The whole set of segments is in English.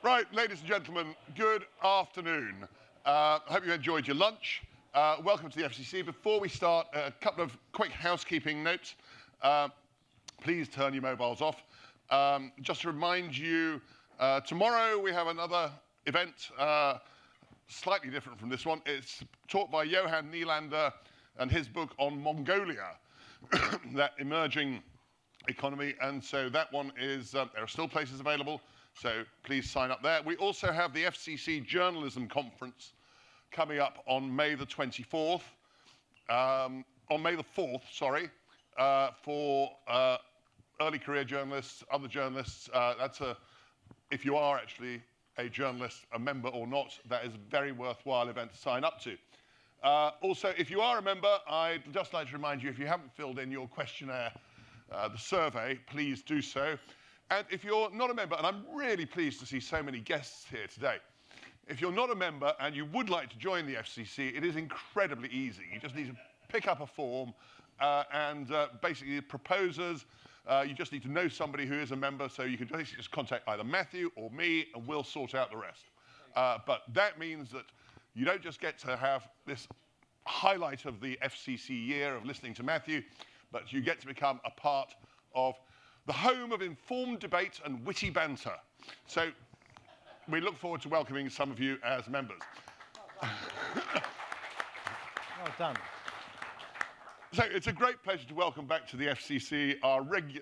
Right, ladies and gentlemen, good afternoon. Hope you enjoyed your lunch. Welcome to the FCC. Before we start, a couple of quick housekeeping notes. Please turn your mobiles off. Just to remind you, tomorrow we have another event, slightly different from this one. It's taught by Johan Nylander and his book on Mongolia, that emerging economy. And so that one is, there are still places available. So please sign up there. We also have the FCC Journalism Conference coming up on May the 24th, on May the 4th, sorry, for early career journalists, other journalists. If you are actually a journalist, a member or not, that is a very worthwhile event to sign up to. Also, if you are a member, I'd just like to remind you, if you haven't filled in your questionnaire, the survey, please do so. And if you're not a member, and I'm really pleased to see so many guests here today, if you're not a member and you would like to join the FCC, it is incredibly easy. You just need to pick up a form and basically the proposers, you just need to know somebody who is a member, so you can basically just contact either Matthew or me and we'll sort out the rest. But that means that you don't just get to have this highlight of the FCC year of listening to Matthew, but you get to become a part of the home of informed debate and witty banter. So we look forward to welcoming some of you as members. Well done. So it's a great pleasure to welcome back to the FCC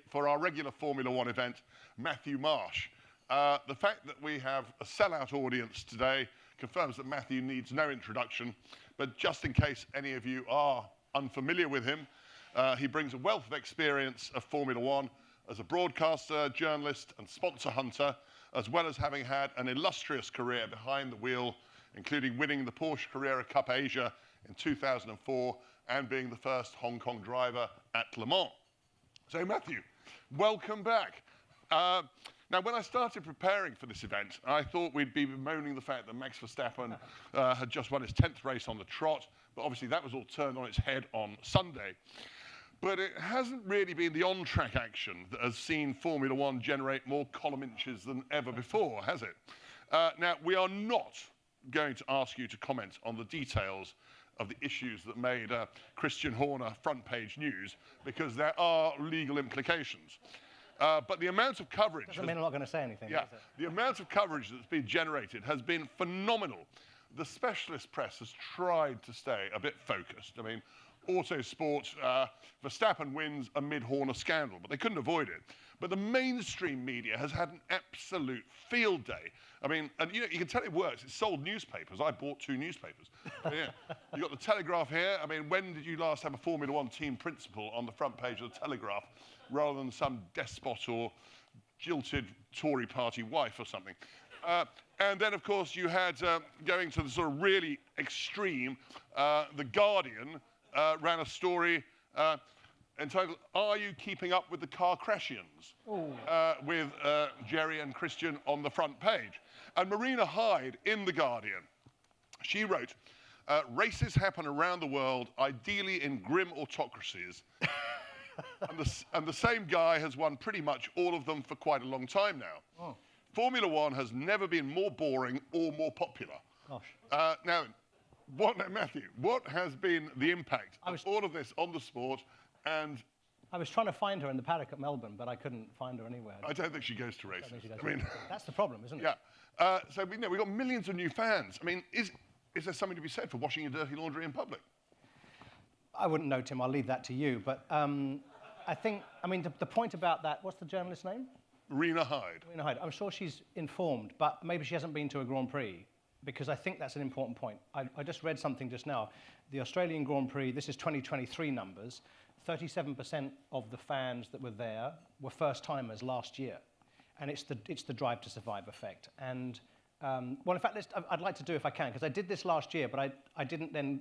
for our regular Formula One event, Matthew Marsh. The fact that we have a sellout audience today confirms that Matthew needs no introduction, but just in case any of you are unfamiliar with him, he brings a wealth of experience of Formula One as a broadcaster, journalist and sponsor hunter, as well as having had an illustrious career behind the wheel, including winning the Porsche Carrera Cup Asia in 2004 and being the first Hong Kong driver at Le Mans. So Matthew, welcome back. Now, when I started preparing for this event, I thought we'd be bemoaning the fact that Max Verstappen had just won his 10th race on the trot, but obviously that was all turned on its head on Sunday. But it hasn't really been the on-track action that has seen Formula One generate more column inches than ever before, has it? Now, we are not going to ask you to comment on the details of the issues that made Christian Horner front-page news, because there are legal implications. But the amount of coverage... Doesn't mean I'm not going to say anything. Yeah, the amount of coverage that's been generated has been phenomenal. The specialist press has tried to stay a bit focused. I mean, Autosport, Verstappen wins amid Horner scandal, but they couldn't avoid it. But the mainstream media has had an absolute field day. I mean, and you know, you can tell it works. It sold newspapers. I bought 2 newspapers. Yeah. You got the Telegraph here. I mean, when did you last have a Formula One team principal on the front page of the Telegraph rather than some despot or jilted Tory party wife or something? And then, of course, you had, going to the sort of really extreme, The Guardian ran a story entitled, "Are You Keeping Up with the Car-Crashians?" With Jerry and Christian on the front page. And Marina Hyde in The Guardian, she wrote, "Races happen around the world, ideally in grim autocracies." and the same guy has won pretty much all of them for quite a long time now. Oh. Formula One has never been more boring or more popular. Gosh. Now, Matthew, what has been the impact of all of this on the sport? And I was trying to find her in the paddock at Melbourne, but I couldn't find her anywhere. I don't think she goes to races. I mean, that's the problem, isn't it? Yeah. So we've got millions of new fans. I mean, is there something to be said for washing your dirty laundry in public? I wouldn't know, Tim. I'll leave that to you. But I think, I mean, the point about that, what's the journalist's name? Marina Hyde. Marina Hyde. I'm sure she's informed, but maybe she hasn't been to a Grand Prix, because I think that's an important point. I just read something just now. The Australian Grand Prix, this is 2023 numbers, 37% of the fans that were there were first-timers last year. And it's the Drive to Survive effect. And, well, in fact, I'd like to do, if I can, because I did this last year, but I didn't then,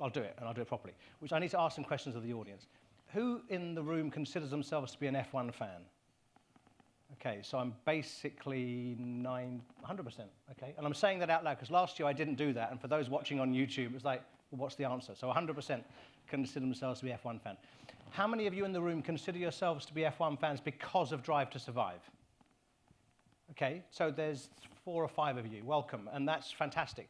I'll do it, and I'll do it properly, which I need to ask some questions of the audience. Who in the room considers themselves to be an F1 fan? Okay, so I'm basically 100%, okay? And I'm saying that out loud because last year I didn't do that, and for those watching on YouTube, it was like, well, what's the answer? So 100% consider themselves to be F1 fan. How many of you in the room consider yourselves to be F1 fans because of Drive to Survive? Okay, so there's 4 or 5 of you, welcome, and that's fantastic.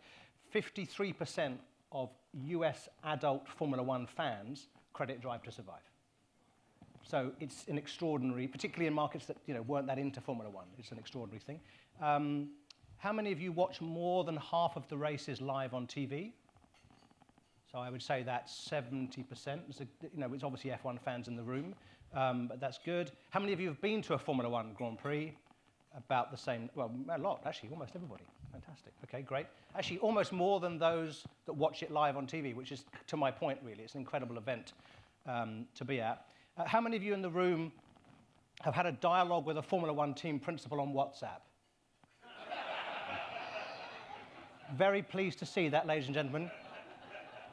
53% of US adult Formula One fans credit Drive to Survive. So it's an extraordinary, particularly in markets that weren't that into Formula One, it's an extraordinary thing. How many of you watch more than half of the races live on TV? So I would say that's 70%. It's obviously F1 fans in the room, but that's good. How many of you have been to a Formula One Grand Prix? About the same, well, a lot, actually, almost everybody. Fantastic. Okay, great. Actually, almost more than those that watch it live on TV, which is, to my point, really. It's an incredible event to be at. How many of you in the room have had a dialogue with a Formula One team principal on WhatsApp? Very pleased to see that, ladies and gentlemen.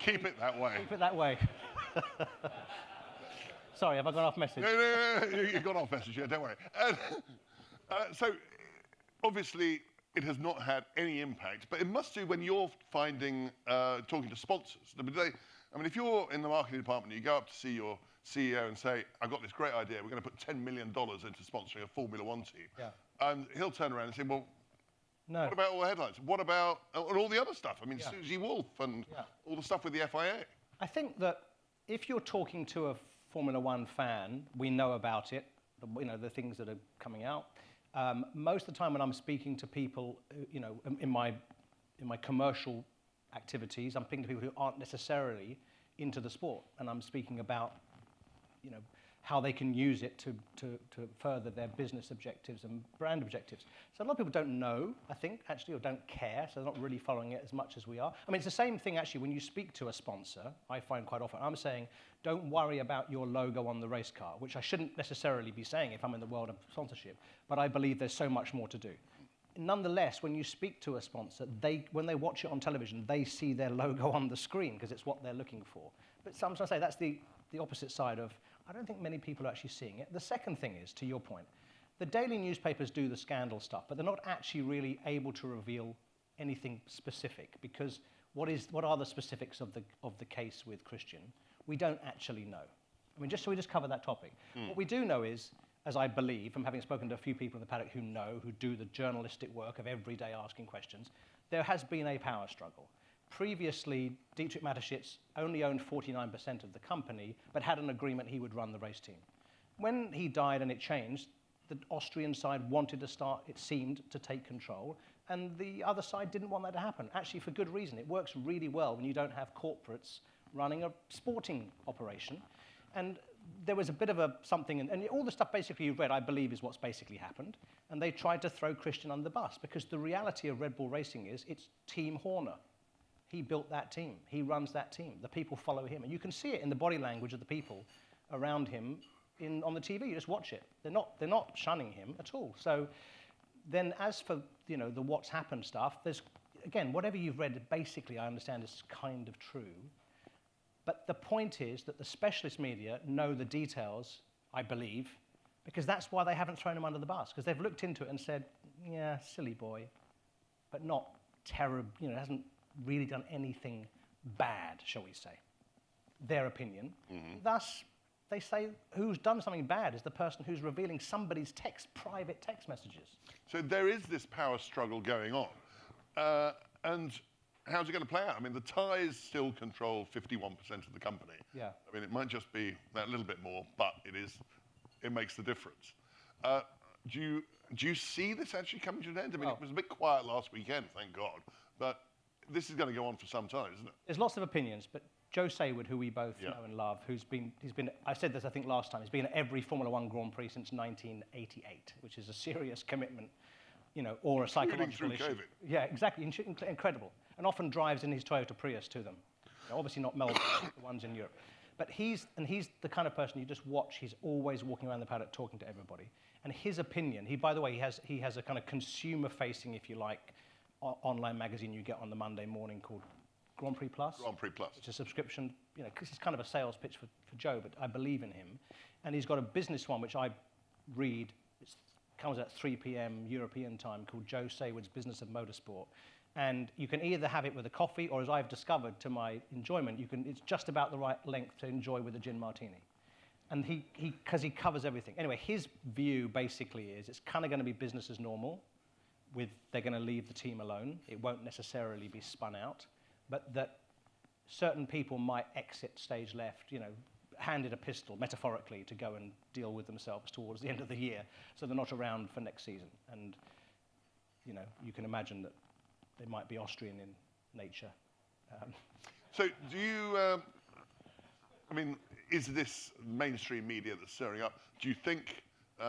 Keep it that way. Keep it that way. Sorry, have I gone off message? No, you've gone off message, yeah, don't worry. So, obviously, it has not had any impact, but it must do when you're talking to sponsors. If you're in the marketing department, you go up to see your CEO and say, I've got this great idea, we're going to put $10 million into sponsoring a Formula One team. Yeah. And he'll turn around and say, well, no. What about all the headlines? What about all the other stuff? Susie Wolff and all the stuff with the FIA. I think that if you're talking to a Formula One fan, we know about it, the things that are coming out. Most of the time when I'm speaking to people, in my commercial activities, I'm speaking to people who aren't necessarily into the sport, and I'm speaking about, how they can use it to further their business objectives and brand objectives. So a lot of people don't know, I think, actually, or don't care, so they're not really following it as much as we are. It's the same thing, actually, when you speak to a sponsor, I find quite often, I'm saying, don't worry about your logo on the race car, which I shouldn't necessarily be saying if I'm in the world of sponsorship, but I believe there's so much more to do. Nonetheless, when you speak to a sponsor, when they watch it on television, they see their logo on the screen because it's what they're looking for. But sometimes I say that's the opposite side of, I don't think many people are actually seeing it. The second thing is, to your point, the daily newspapers do the scandal stuff, but they're not actually really able to reveal anything specific, because what are the specifics of the case with Christian? We don't actually know. Just so we just cover that topic. What we do know is, as I believe, from having spoken to a few people in the paddock who do the journalistic work of every day asking questions, there has been a power struggle. Previously, Dietrich Mateschitz only owned 49% of the company, but had an agreement he would run the race team. When he died and it changed, the Austrian side wanted to start, it seemed, to take control, and the other side didn't want that to happen, actually for good reason. It works really well when you don't have corporates running a sporting operation. And there was a bit of something, and all the stuff basically you've read, I believe, is what's basically happened. And they tried to throw Christian under the bus, because the reality of Red Bull Racing is it's Team Horner. He built that team. He runs that team. The people follow him. And you can see it in the body language of the people around him on the TV. You just watch it. They're not shunning him at all. So then as for the what's happened stuff, there's, again, whatever you've read, basically I understand is kind of true. But the point is that the specialist media know the details, I believe, because that's why they haven't thrown him under the bus, because they've looked into it and said, yeah, silly boy, but not terrible, hasn't really done anything bad, shall we say. Their opinion. Mm-hmm. Thus, they say who's done something bad is the person who's revealing somebody's private text messages. So there is this power struggle going on. And how's it going to play out? The Thais still control 51% of the company. Yeah. It might just be that little bit more, but it makes the difference. Do you see this actually coming to an end? It was a bit quiet last weekend, thank God, but this is going to go on for some time, isn't it? There's lots of opinions, but Joe Sayward, who we both know and love, he's been, I said this I think last time, he's been at every Formula One Grand Prix since 1988, which is a serious commitment, or a psychological issue. COVID. Yeah, exactly, incredible. And often drives in his Toyota Prius to them. Obviously not Melbourne, the ones in Europe. But he's the kind of person you just watch, he's always walking around the paddock talking to everybody. And his opinion, by the way, he has a kind of consumer-facing, if you like, online magazine you get on the Monday morning called Grand Prix Plus. Grand Prix Plus. It's a subscription, because it's kind of a sales pitch for Joe, but I believe in him. And he's got a business one, which I read. It comes at 3 p.m. European time, called Joe Sayward's Business of Motorsport. And you can either have it with a coffee, or as I've discovered to my enjoyment, it's just about the right length to enjoy with a gin martini. And because he covers everything. Anyway, his view basically is it's kind of going to be business as normal. they're going to leave the team alone. It won't necessarily be spun out, but that certain people might exit stage left, handed a pistol, metaphorically, to go and deal with themselves towards the end of the year, so they're not around for next season. And, you can imagine that they might be Austrian in nature. So do you, is this mainstream media that's stirring up? Do you think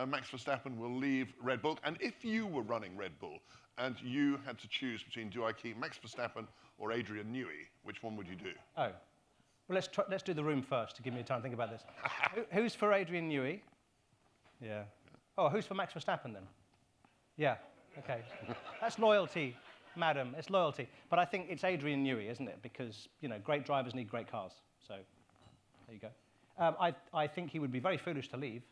Max Verstappen will leave Red Bull? And if you were running Red Bull and you had to choose between, do I keep Max Verstappen or Adrian Newey, which one would you do? Oh, well, let's do the room first to give me time to think about this. Who's for Adrian Newey? Yeah. Oh, who's for Max Verstappen then? Yeah, okay. That's loyalty, madam, it's loyalty. But I think it's Adrian Newey, isn't it? Because, great drivers need great cars. So, there you go. I think he would be very foolish to leave.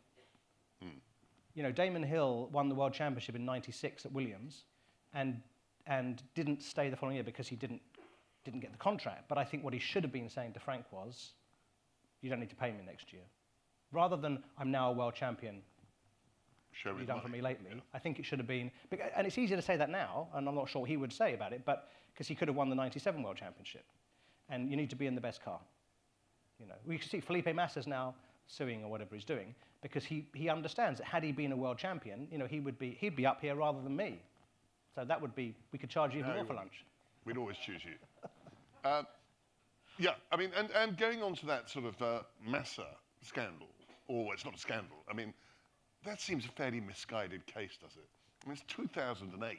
Damon Hill won the World Championship in '96 at Williams and didn't stay the following year because he didn't get the contract. But I think what he should have been saying to Frank was, you don't need to pay me next year. Rather than, I'm now a world champion, Show what me have you done for me lately? Yeah. I think it should have been, and it's easier to say that now, and I'm not sure what he would say about it, but because he could have won the '97 World Championship. And you need to be in the best car. We can see Felipe Massa's now suing or whatever he's doing, because he understands that had he been a world champion, he'd be up here rather than me. So that would be, we could charge you even more for lunch. We'd always choose you. Yeah, and going on to that sort of Massa scandal, or it's not a scandal, that seems a fairly misguided case, does it? It's 2008.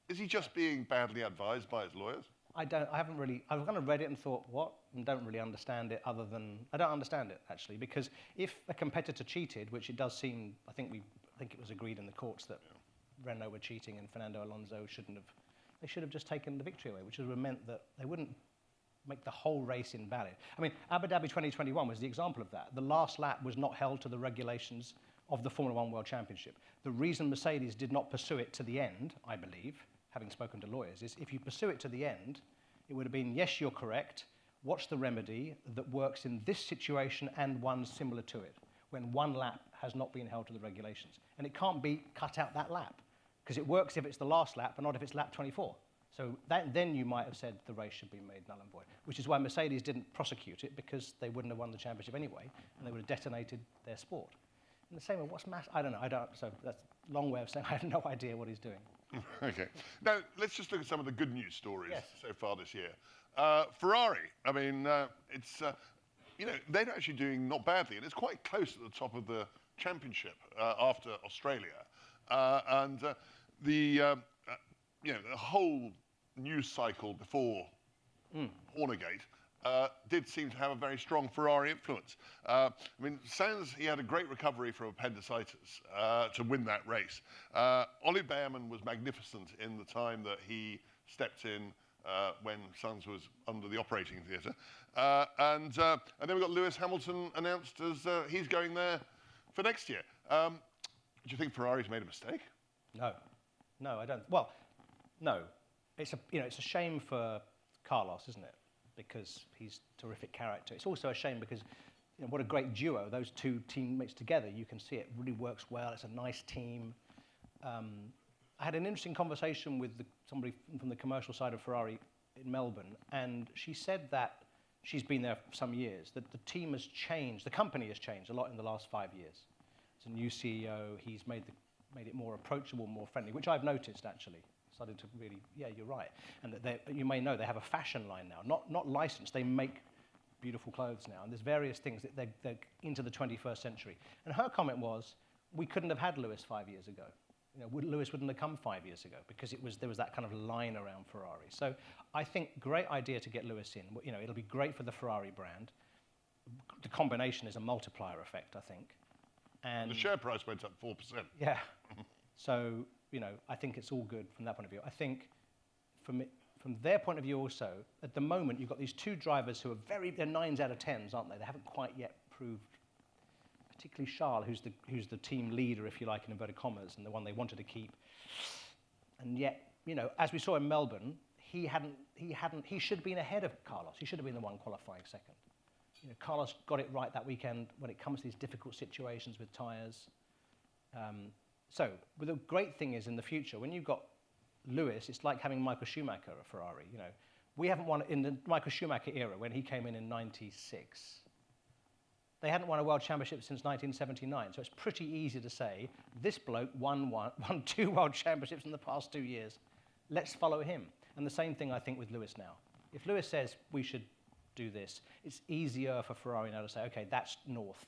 Is he just being badly advised by his lawyers? I've kind of read it and thought, what? And don't really understand it I don't understand it, actually, because if a competitor cheated, which it does seem, I think it was agreed in the courts that Renault were cheating and Fernando Alonso they should have just taken the victory away, which would have meant that they wouldn't make the whole race invalid. Abu Dhabi 2021 was the example of that. The last lap was not held to the regulations of the Formula One World Championship. The reason Mercedes did not pursue it to the end, I believe, having spoken to lawyers, is if you pursue it to the end, it would have been, yes, you're correct, what's the remedy that works in this situation and one similar to it, when one lap has not been held to the regulations? And it can't be cut out that lap, because it works if it's the last lap, but not if it's lap 24. So then you might have said the race should be made null and void, which is why Mercedes didn't prosecute it, because they wouldn't have won the championship anyway, and they would have detonated their sport. In the same way, what's Mass? I don't know. So that's a long way of saying I have no idea what he's doing. Okay. Now, let's just look at some of the good news stories Yes. so far this year. Ferrari, they're actually doing not badly, and it's quite close at the top of the championship after Australia. The whole news cycle before Hornergate did seem to have a very strong Ferrari influence. Sans, he had a great recovery from appendicitis to win that race. Ollie Behrman was magnificent in the time that he stepped in when Sans was under the operating theatre. And then we got Lewis Hamilton announced as he's going there for next year. Do you think Ferrari's made a mistake? No, I don't. Well, no. It's a shame for Carlos, isn't it? Because he's a terrific character. It's also a shame because what a great duo, those two teammates together. You can see it really works well. It's a nice team. I had an interesting conversation with somebody from the commercial side of Ferrari in Melbourne, and she said that she's been there for some years, that the team has changed, the company has changed a lot in the last 5 years. It's a new CEO. He's made it more approachable, more friendly, which I've noticed, actually. Started to really, yeah, you're right. And that you may know they have a fashion line now, not licensed. They make beautiful clothes now, and there's various things that they're into the 21st century. And her comment was, we couldn't have had Lewis 5 years ago. Lewis wouldn't have come 5 years ago because there was that kind of line around Ferrari. So I think great idea to get Lewis in. It'll be great for the Ferrari brand. The combination is a multiplier effect, I think. And the share price went up 4%. Yeah. So, I think it's all good from that point of view. I think from their point of view also, at the moment, you've got these two drivers who are they're 9s out of 10s, aren't they? They haven't quite yet proved, particularly Charles, who's the team leader, if you like, in inverted commas, and the one they wanted to keep. And yet, as we saw in Melbourne, he should have been ahead of Carlos. He should have been the one qualifying second. Carlos got it right that weekend when it comes to these difficult situations with tyres. So, but the great thing is in the future, when you've got Lewis, it's like having Michael Schumacher at Ferrari. You know, we haven't won in the Michael Schumacher era when he came in '96. They hadn't won a world championship since 1979, so it's pretty easy to say this bloke won 2 world championships in the past 2 years. Let's follow him. And the same thing I think with Lewis now. If Lewis says we should do this, it's easier for Ferrari now to say, okay, that's north,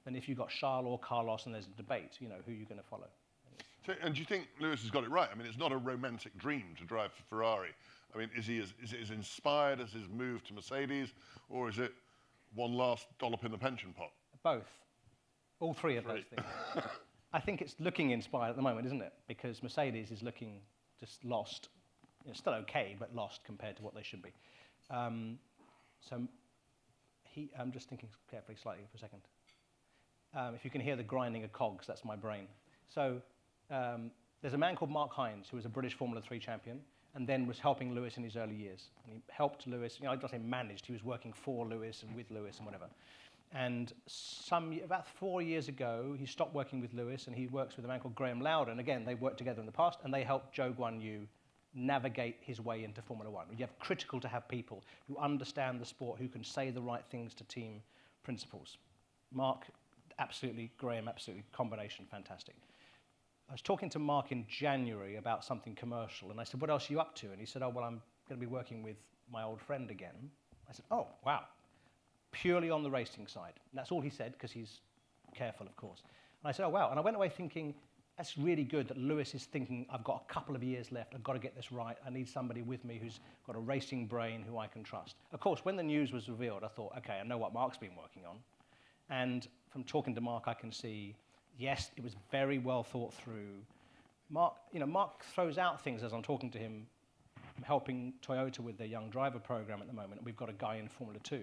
than if you've got Charles or Carlos and there's a debate, you know, who you're going to follow. So, and do you think Lewis has got it right? I mean, it's not a romantic dream to drive for Ferrari. I mean, is it as inspired as his move to Mercedes, or is it one last dollop in the pension pot? Both. All three of those things. I think it's looking inspired at the moment, isn't it? Because Mercedes is looking just lost. It's still okay, but lost compared to what they should be. I'm just thinking carefully, slightly for a second. If you can hear the grinding of cogs, that's my brain. So there's a man called Mark Hines, who was a British Formula 3 champion, and then was helping Lewis in his early years. And he helped Lewis, you know, I don't say managed, he was working for Lewis and with Lewis and whatever. And about 4 years ago, he stopped working with Lewis, and he works with a man called Graham Loudon. Again, they've worked together in the past, and they helped Zhou Guanyu navigate his way into Formula One. You have critical to have people who understand the sport, who can say the right things to team principals. Mark, absolutely. Graham, absolutely. Combination, fantastic. I was talking to Mark in January about something commercial, and I said, what else are you up to? And he said, oh, well, I'm going to be working with my old friend again. I said, oh, wow. Purely on the racing side. And that's all he said, because he's careful, of course. And I said, oh, wow. And I went away thinking, that's really good that Lewis is thinking, I've got a couple of years left, I've got to get this right, I need somebody with me who's got a racing brain who I can trust. Of course, when the news was revealed, I thought, okay, I know what Mark's been working on. And from talking to Mark, I can see, yes, it was very well thought through. Mark throws out things as I'm talking to him. I'm helping Toyota with their young driver program at the moment, and we've got a guy in Formula 2,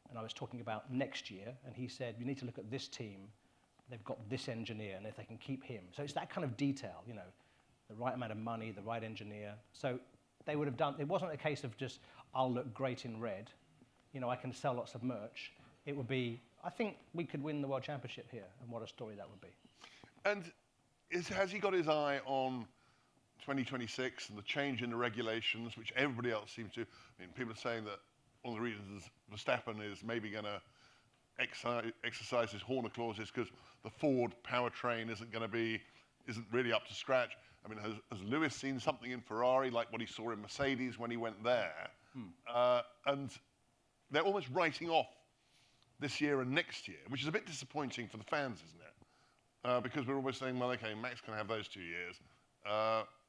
and I was talking about next year, and he said, you need to look at this team. They've got this engineer, and if they can keep him. So it's that kind of detail, you know, the right amount of money, the right engineer. So they would have done, it wasn't a case of just, I'll look great in red, you know, I can sell lots of merch. It would be, I think we could win the World Championship here, and what a story that would be. And has he got his eye on 2026 and the change in the regulations, which everybody else seems to? I mean, people are saying that one of the reasons Verstappen is maybe going to exercise his Horner clauses because the Ford powertrain isn't really up to scratch. I mean, has Lewis seen something in Ferrari like what he saw in Mercedes when he went there? And they're almost writing off this year and next year, which is a bit disappointing for the fans, isn't it? Because we're always saying, well, okay, Max can have those 2 years,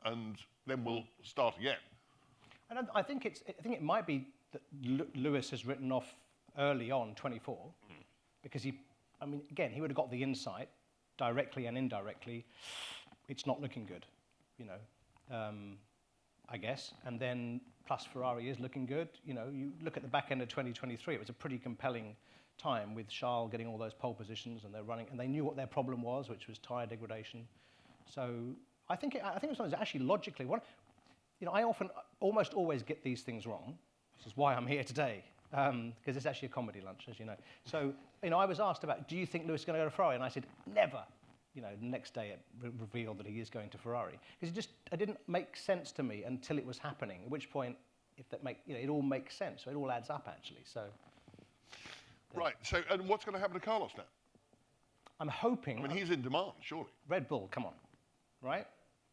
and then we'll start again. And I think it might be that Lewis has written off early on 24, because he would have got the insight, directly and indirectly, it's not looking good, you know, I guess. And then, plus Ferrari is looking good. You know, you look at the back end of 2023, it was a pretty compelling time with Charles getting all those pole positions, and they're running, and they knew what their problem was, which was tyre degradation. So I think it was actually logically one. You know, I almost always get these things wrong. This is why I'm here today, because it's actually a comedy lunch, as you know. So, you know, I was asked about, do you think Lewis is going to go to Ferrari? And I said, never. You know, the next day it revealed that he is going to Ferrari. Because it didn't make sense to me until it was happening, at which point, it all makes sense. So it all adds up, actually. So. Yeah. Right, so, and what's going to happen to Carlos now? I'm hoping. I mean, he's in demand, surely. Red Bull, come on. Right?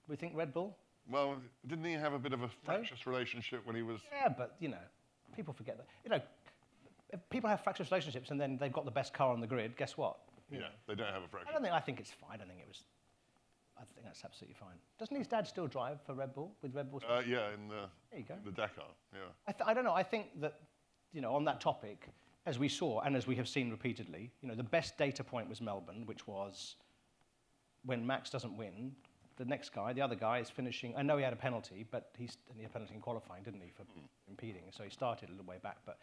We think Red Bull? Well, didn't he have a bit of a fractious relationship when he was... Yeah, but, you know, people forget that. You know, if people have fractious relationships and then they've got the best car on the grid, guess what? Yeah, they don't have a fractious... I think it's fine. I think that's absolutely fine. Doesn't his dad still drive for Red Bull, with Red Bull? Yeah, in the Dakar, yeah. I don't know. I think that, you know, on that topic, as we saw and as we have seen repeatedly, you know, the best data point was Melbourne, which was when Max doesn't win, the next guy, the other guy, is finishing. I know he had a penalty, but he had a penalty in qualifying, didn't he, for impeding? So he started a little way back. But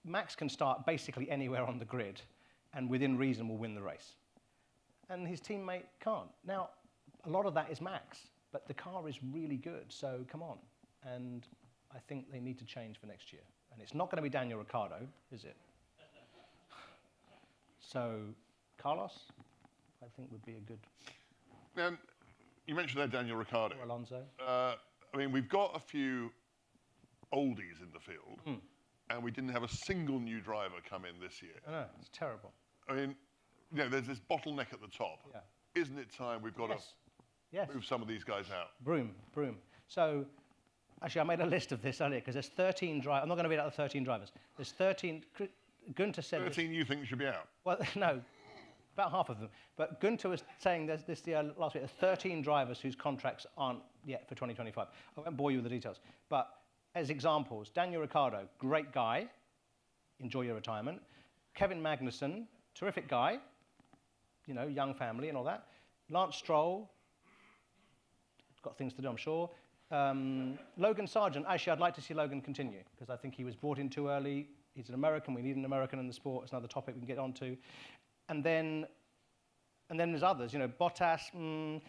Max can start basically anywhere on the grid, and within reason will win the race. And his teammate can't. Now, a lot of that is Max, but the car is really good. So come on. And I think they need to change for next year. And it's not going to be Daniel Ricciardo, is it? So Carlos, I think, would be a good... Now, you mentioned there Daniel Ricciardo. Or Alonso. I mean, we've got a few oldies in the field, and we didn't have a single new driver come in this year. I know, it's terrible. I mean, there's this bottleneck at the top. Yeah. Isn't it time we've got to move some of these guys out? Broom. So, actually, I made a list of this earlier because there's 13 drivers. I'm not going to read out the 13 drivers. There's 13. Gunter said 13 you think should be out? Well, no, about half of them. But Gunter was saying last week there's 13 drivers whose contracts aren't yet for 2025. I won't bore you with the details. But as examples, Daniel Ricciardo, great guy. Enjoy your retirement. Kevin Magnussen, terrific guy. Young family and all that. Lance Stroll, got things to do, I'm sure. Logan Sargent, actually, I'd like to see Logan continue because I think he was brought in too early. He's an American. We need an American in the sport. It's another topic we can get onto. And then there's others. Bottas.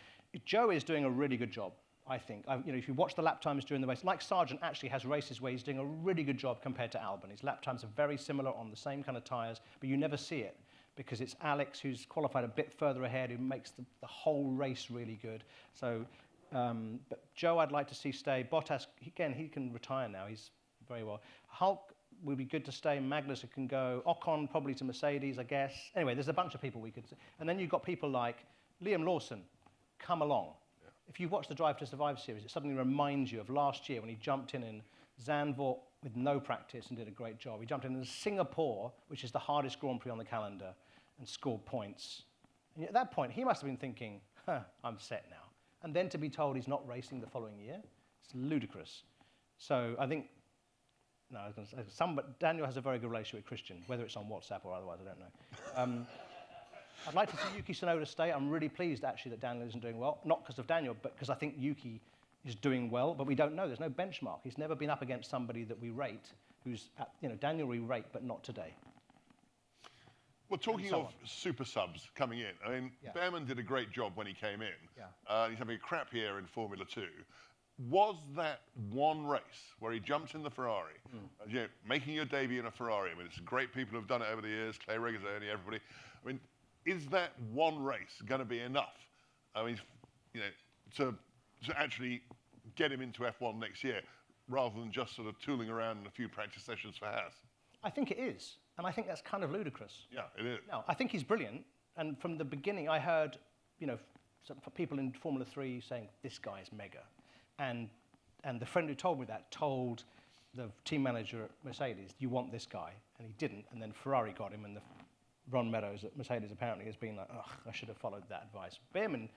Joe is doing a really good job, I think. If you watch the lap times during the race, like Sargent actually has races where he's doing a really good job compared to Albon. His lap times are very similar on the same kind of tyres, but you never see it because it's Alex who's qualified a bit further ahead who makes the whole race really good. So, but Joe I'd like to see stay. Bottas, again, he can retire now. He's very well. Hulk would be good to stay. Magnussen can go. Ocon probably to Mercedes, I guess. Anyway, there's a bunch of people we could see. And then you've got people like Liam Lawson, come along. Yeah. If you watch the Drive to Survive series, it suddenly reminds you of last year when he jumped in Zandvoort with no practice and did a great job. He jumped in Singapore, which is the hardest Grand Prix on the calendar, and scored points. And at that point, he must have been thinking, I'm set now. And then to be told he's not racing the following year, it's ludicrous. So I think, no, I was going to say, but Daniel has a very good relationship with Christian, whether it's on WhatsApp or otherwise, I don't know. I'd like to see Yuki Tsunoda stay. I'm really pleased, actually, that Daniel isn't doing well. Not because of Daniel, but because I think Yuki is doing well, but we don't know. There's no benchmark. He's never been up against somebody that we rate, who's, Daniel we rate, but not today. Well, talking of super subs coming in, I mean, Behrman did a great job when he came in. Yeah. He's having a crap year in Formula 2. Was that one race where he jumped in the Ferrari, making your debut in a Ferrari? I mean, it's great people who've done it over the years, Clay Regazzoni, everybody. I mean, is that one race going to be enough? I mean, to actually get him into F1 next year, rather than just sort of tooling around in a few practice sessions for Haas? I think it is, and I think that's kind of ludicrous. Yeah, it is. No, I think he's brilliant, and from the beginning, I heard, some people in Formula 3 saying this guy is mega. And the friend who told me that told the team manager at Mercedes, you want this guy, and he didn't, and then Ferrari got him, and Ron Meadows at Mercedes apparently has been like, I should have followed that advice. Behrman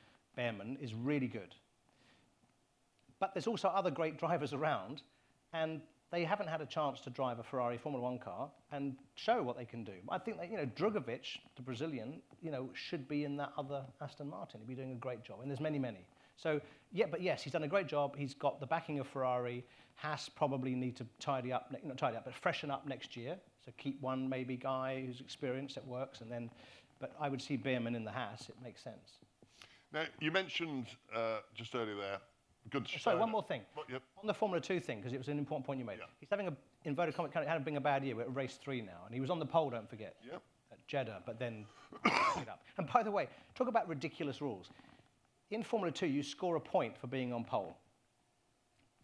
is really good. But there's also other great drivers around, and they haven't had a chance to drive a Ferrari Formula 1 car and show what they can do. I think that, Drugovic, the Brazilian, should be in that other Aston Martin. He'd be doing a great job, and there's many, many. So, but yes, he's done a great job. He's got the backing of Ferrari. Haas probably need to but freshen up next year. So keep one maybe guy who's experienced, it works, but I would see Behrman in the Haas. It makes sense. Now, you mentioned just earlier there, good. Sorry, one more thing. Yep. On the Formula 2 thing, because it was an important point you made. Yeah. He's having inverted commas, had been a bad year. We're at race 3 now, and he was on the pole, don't forget, at Jeddah, but then picked it up. And by the way, talk about ridiculous rules. In Formula 2, you score a point for being on pole.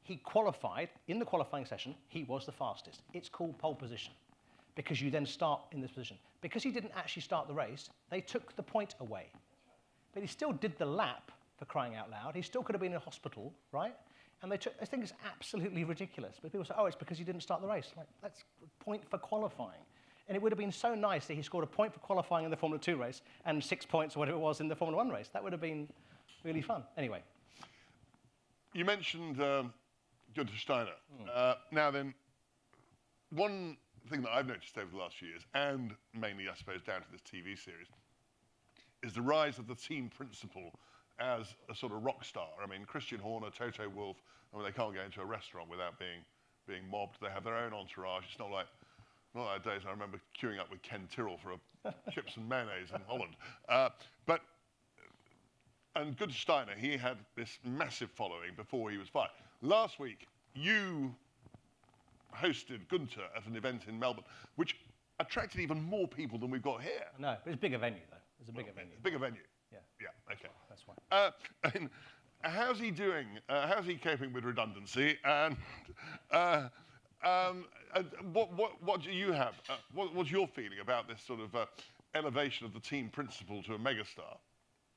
He qualified, in the qualifying session, he was the fastest. It's called pole position, because you then start in this position. Because he didn't actually start the race, they took the point away. But he still did the lap, for crying out loud. He still could have been in hospital, right? And I think it's absolutely ridiculous. But people say, it's because he didn't start the race. Like, that's a point for qualifying. And it would have been so nice that he scored a point for qualifying in the Formula 2 race and 6 points or whatever it was in the Formula 1 race. That would have been really fun. Anyway. You mentioned Günther Steiner. Now then, one thing that I've noticed over the last few years, and mainly, I suppose, down to this TV series, is the rise of the team principal as a sort of rock star. I mean, Christian Horner, Toto Wolff, they can't go into a restaurant without being mobbed. They have their own entourage. It's not like days I remember queuing up with Ken Tyrrell for a chips and mayonnaise in Holland. And Günther Steiner, he had this massive following before he was fired. Last week, you hosted Günther at an event in Melbourne, which attracted even more people than we've got here. No, but it's a bigger venue, though. It's a bigger venue. Bigger venue. Yeah. Yeah, okay. That's why. And how's he doing? How's he coping with redundancy? And what do you have? What's your feeling about this sort of elevation of the team principal to a megastar?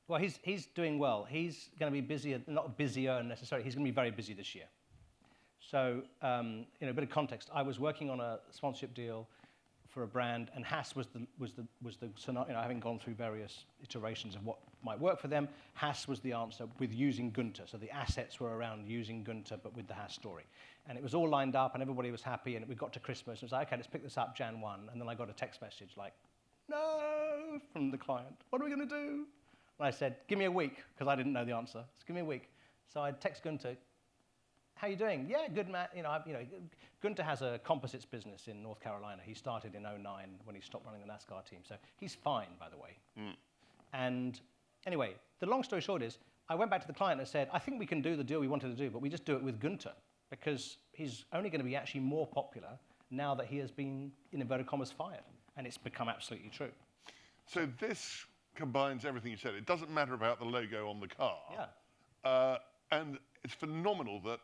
Well, he's doing well. He's going to be busier, not busier necessarily. He's going to be very busy this year. So, a bit of context. I was working on a sponsorship deal for a brand, and Haas was the scenario. Having gone through various iterations of what might work for them, Haas was the answer with using Gunter. So the assets were around using Gunter, but with the Haas story. And it was all lined up, and everybody was happy. And we got to Christmas, and it was like, okay, let's pick this up Jan 1. And then I got a text message like, no, from the client. What are we going to do? And I said, give me a week, because I didn't know the answer. Just give me a week. So I text Gunter, how you doing? Yeah, good, Matt. Gunter has a composites business in North Carolina. He started in '09 when he stopped running the NASCAR team. So he's fine, by the way. And anyway, the long story short is, I went back to the client and said, I think we can do the deal we wanted to do, but we just do it with Gunter, because he's only going to be actually more popular now that he has been, in inverted commas, fired. And it's become absolutely true. So this combines everything you said. It doesn't matter about the logo on the car. Yeah. And it's phenomenal that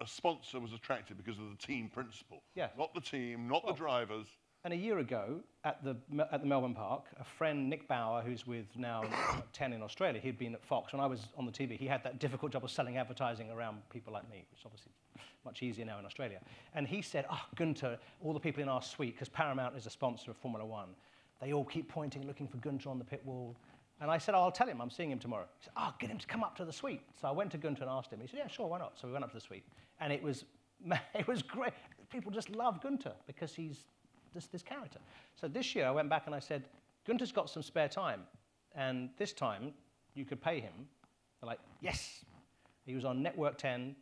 a sponsor was attracted because of the team principle. Yeah. Not the team, not the drivers. And a year ago, at the Melbourne Park, a friend, Nick Bauer, who's with now 10 in Australia, he'd been at Fox. When I was on the TV, he had that difficult job of selling advertising around people like me, which obviously is much easier now in Australia. And he said, Gunter, all the people in our suite, because Paramount is a sponsor of Formula One, they all keep pointing, looking for Gunter on the pit wall. And I said, I'll tell him, I'm seeing him tomorrow. He said, get him to come up to the suite. So I went to Gunter and asked him. He said, yeah, sure, why not? So we went up to the suite. And it was great. People just love Gunter because he's this character. So this year I went back and I said, Gunter's got some spare time. And this time you could pay him. They're like, yes. He was on Network 10,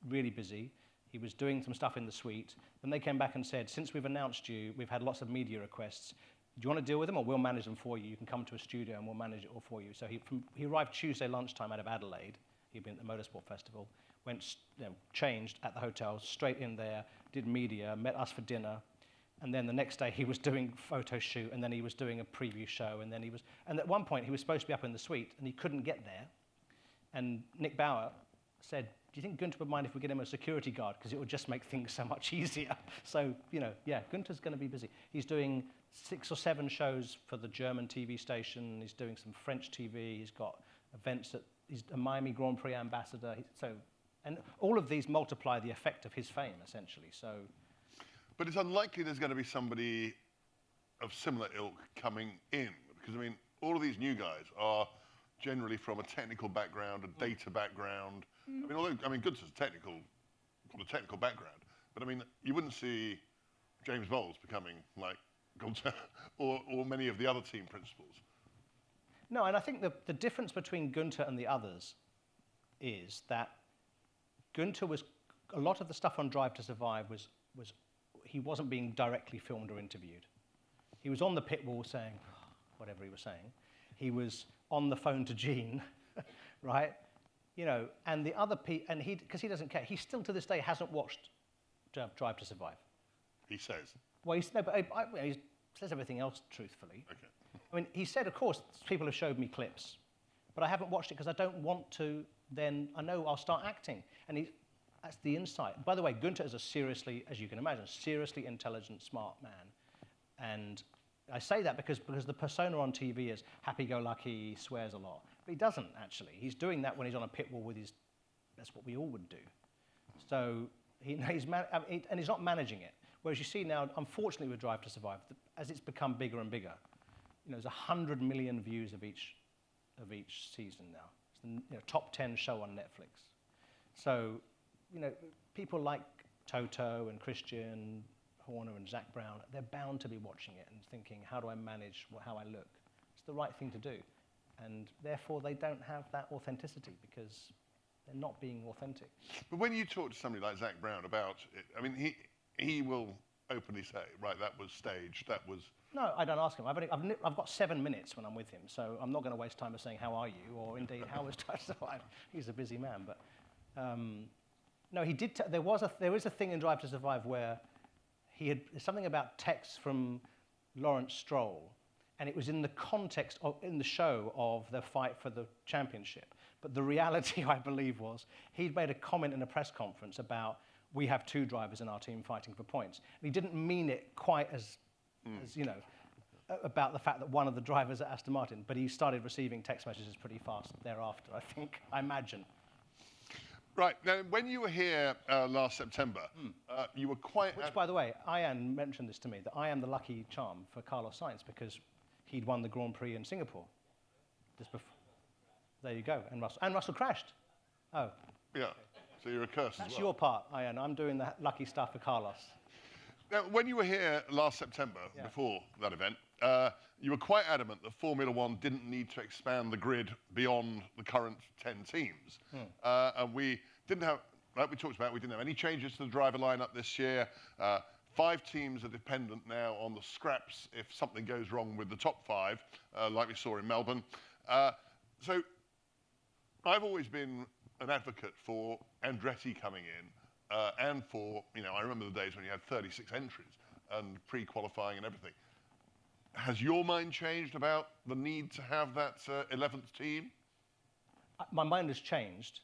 really busy. He was doing some stuff in the suite. Then they came back and said, since we've announced you, we've had lots of media requests. Do you want to deal with them, or we'll manage them for you? You can come to a studio and we'll manage it all for you. So he arrived Tuesday lunchtime out of Adelaide. He'd been at the Motorsport Festival, changed at the hotel, straight in there, did media, met us for dinner, and then the next day he was doing photo shoot, and then he was doing a preview show, and at one point he was supposed to be up in the suite, and he couldn't get there. And Nick Bauer said, do you think Gunter would mind if we get him a security guard? Because it would just make things so much easier. So, Gunter's going to be busy. He's doing 6 or 7 shows for the German TV station. He's doing some French TV. He's got events he's a Miami Grand Prix ambassador. And all of these multiply the effect of his fame, essentially. So, but it's unlikely there's going to be somebody of similar ilk coming in. Because, all of these new guys are generally from a technical background, a data background. Gunter's got a technical background. But, you wouldn't see James Bowles becoming like Gunter or many of the other team principals. No, and I think the difference between Gunter and the others is that Gunter was, a lot of the stuff on Drive to Survive was he wasn't being directly filmed or interviewed. He was on the pit wall saying whatever he was saying. He was on the phone to Gene, right? And the other and because he doesn't care, he still to this day hasn't watched Drive to Survive. He says. Well, he says everything else truthfully. Okay. He said, of course, people have showed me clips, but I haven't watched it because I don't want to. Then I know I'll start acting, and that's the insight. By the way, Gunter is as you can imagine, seriously intelligent, smart man, and I say that because the persona on TV is happy-go-lucky, swears a lot, but he doesn't actually. He's doing that when he's on a pit wall with that's what we all would do. So he's not managing it. Whereas you see now, unfortunately, with Drive to Survive, as it's become bigger and bigger, there's 100 million views of each season now. It's the top 10 show on Netflix. So, people like Toto and Christian Horner and Zach Brown, they're bound to be watching it and thinking, how do I manage how I look? It's the right thing to do. And therefore, they don't have that authenticity because they're not being authentic. But when you talk to somebody like Zach Brown about it, he will openly say, right, that was staged, that was... No, I don't ask him. I've got 7 minutes when I'm with him, so I'm not going to waste time of saying, how are you? Or indeed, how was Drive to Survive? He's a busy man. But no, he did. There is a thing in Drive to Survive where he had something about texts from Lawrence Stroll, and it was in the context of, in the show of the fight for the championship. But the reality, I believe, was he'd made a comment in a press conference about we have 2 drivers in our team fighting for points. And he didn't mean it quite as you know, about the fact that one of the drivers at Aston Martin, but he started receiving text messages pretty fast thereafter, I think, I imagine. Right, now when you were here last September, you were quite... Which, by the way, Ian mentioned this to me, that I am the lucky charm for Carlos Sainz because he'd won the Grand Prix in Singapore. There you go, and Russell crashed. Oh. Yeah, so you're a curse That's as well. your part, Ian. I'm doing the lucky stuff for Carlos. Now, when you were here last September, before that event, you were quite adamant that Formula One didn't need to expand the grid beyond the current 10 teams. And we didn't have, like we talked about, we didn't have any changes to the driver lineup this year. 5 teams are dependent now on the scraps if something goes wrong with the top 5, like we saw in Melbourne. So I've always been an advocate for Andretti coming in, and for, you know, I remember the days when you had 36 entries and pre-qualifying and everything. Has your mind changed about the need to have that 11th team? My mind has changed.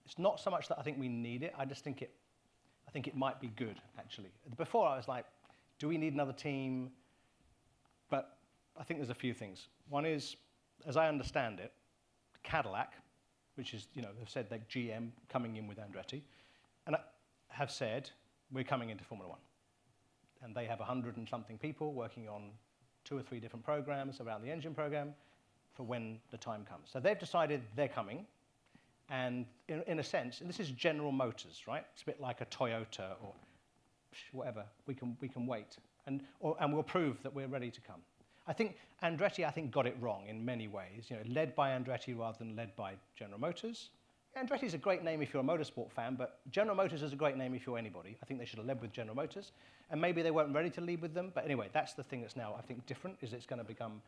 It's not so much that I think we need it. I just think it might be good, actually. Before I was like, do we need another team? But I think there's a few things. One is, as I understand it, Cadillac, which is, you know, have said that GM coming in with Andretti, and have said we're coming into Formula One. And they have 100 and something people working on 2 or 3 different programs around the engine program for when the time comes. So they've decided they're coming, and in a sense, and this is General Motors, right? It's a bit like a Toyota or whatever. We can wait, and we'll prove that we're ready to come. I think Andretti, got it wrong in many ways. You know, led by Andretti rather than led by General Motors. Andretti is a great name if you're a motorsport fan, but General Motors is a great name if you're anybody. I think they should have led with General Motors, and maybe they weren't ready to lead with them. But anyway, that's the thing that's now, I think, different, is it's going to become,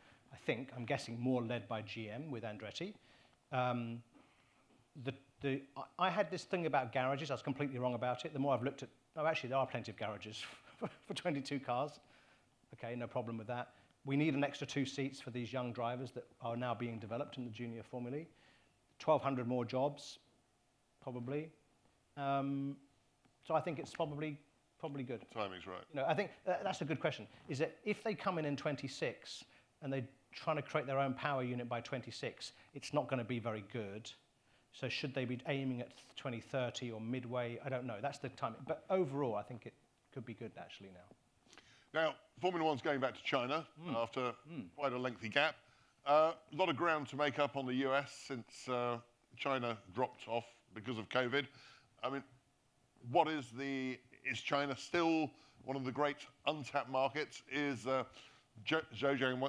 I'm guessing, more led by GM with Andretti. I had this thing about garages. I was completely wrong about it. The more I've looked at, actually, there are plenty of garages for 22 cars. Okay, no problem with that. We need an extra 2 seats for these young drivers that are now being developed in the junior formulae. 1,200 more jobs, probably. So I think it's probably good. Timing's right. You know, I think that's a good question. Is that if they come in 26 and they're trying to create their own power unit by 26, it's not going to be very good. So should they be aiming at 2030 or midway? I don't know. That's the timing. But overall, I think it could be good actually now. Now, Formula One's going back to China after quite a lengthy gap. A lot of ground to make up on the US since China dropped off because of COVID. I mean, is China still one of the great untapped markets? Is Zhou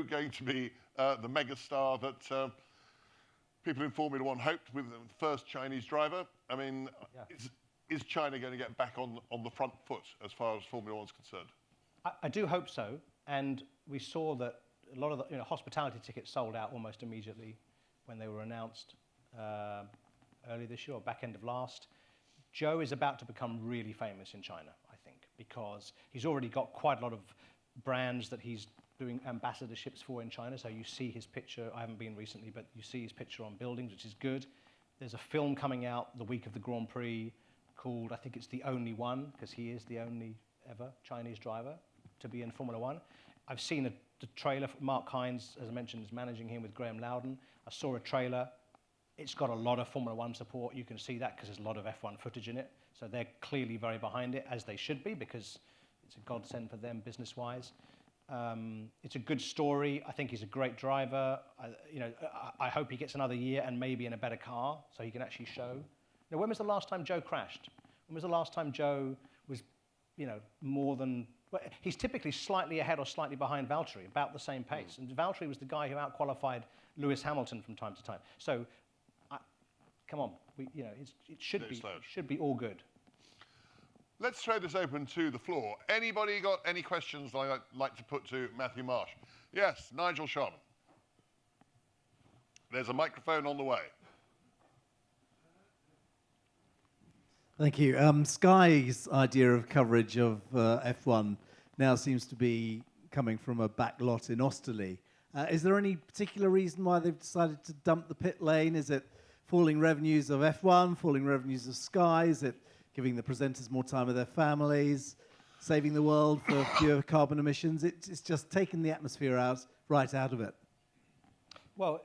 going to be the megastar that people in Formula One hoped with the first Chinese driver? I mean, is China going to get back on the front foot as far as Formula One's concerned? I do hope so, and we saw that a lot of the hospitality tickets sold out almost immediately when they were announced early this year or back end of last. Zhou is about to become really famous in China, I think, because he's already got quite a lot of brands that he's doing ambassadorships for in China. So you see his picture. I haven't been recently, but you see his picture on buildings, which is good. There's a film coming out the week of the Grand Prix called, I think it's The Only One, because he is the only ever Chinese driver to be in Formula One. I've seen the trailer. Mark Hines, as I mentioned, is managing him with Graham Loudon. I saw a trailer. It's got a lot of Formula One support. You can see that because there's a lot of F1 footage in it. So they're clearly very behind it, as they should be, because it's a godsend for them business-wise. It's a good story. I think he's a great driver. I hope he gets another year and maybe in a better car so he can actually show. Now, when was the last time Zhou crashed? When was the last time Zhou was, more than... Well, he's typically slightly ahead or slightly behind Valtteri, about the same pace. And Valtteri was the guy who out-qualified Lewis Hamilton from time to time. So, come on, it should be all good. Let's throw this open to the floor. Anybody got any questions I'd like to put to Matthew Marsh? Yes, Nigel Sharman. There's a microphone on the way. Thank you. Sky's idea of coverage of F1 now seems to be coming from a back lot in Austerley. Is there any particular reason why they've decided to dump the pit lane? Is it falling revenues of F1, falling revenues of Sky? Is it giving the presenters more time with their families, saving the world for fewer carbon emissions? It's just taken the atmosphere right out of it. Well,